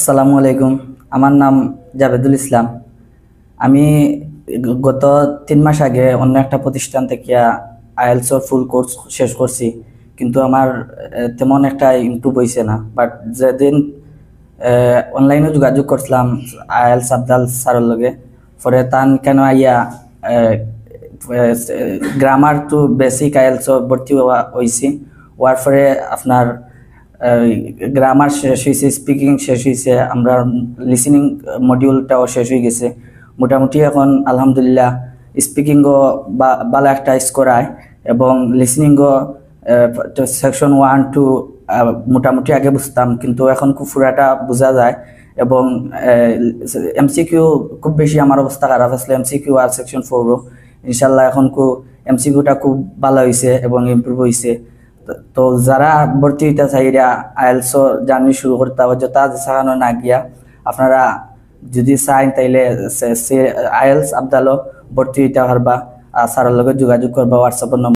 আসসালামু আলাইকুম। আমার নাম জাবেদুল ইসলাম। আমি গত 3 মাস আগে অন্য একটা প্রতিষ্ঠান থেকে আইএলটিএস ফুল কোর্স শেষ করছি, কিন্তু আমার তেমন একটা ইমপ্রুভ হয়েছে না। বাট যেদিন অনলাইনে যোগাযোগ করছিলাম আইএলটিএস আবদাল স্যারের লগে, পরে তান কেন আইয়া গ্রামার টু বেসিক আইএলটিএস ভর্তি হয়েছি। হওয়ার পরে আপনার গ্রামার শেষ হয়েছে, স্পিকিং শেষ হয়েছে, আমরা লিসেনিং মডিউলটাও শেষ হয়ে গেছে। মোটামুটি এখন আলহামদুলিল্লাহ স্পিকিংও ভালো একটা স্কোর আয়, এবং লিসেনিংও সেকশন 1 2 মোটামুটি আগে বুঝতাম, কিন্তু এখন খুব পুরাটা বোঝা যায়। এবং এমসিকিউ খুব বেশি আমার অবস্থা খারাপ আসলে, এমসিকিউ আর সেকশন 4ও ইনশাল্লাহ এখন এমসিকিউটা খুব ভালো হয়েছে এবং ইমপ্রুভ হয়েছে। তো যারা ভর্তি হইতে চাই এরা আইএলটিএস জার্নি শুরু করতে হবে, যথা শেখানো না গিয়া আপনারা যদি চাই তাইলে আইএলটিএস আবদালও ভর্তি হইতে পারবা। আর স্যারের লগে যোগাযোগ করবা হোয়াটসঅ্যাপের নম্বর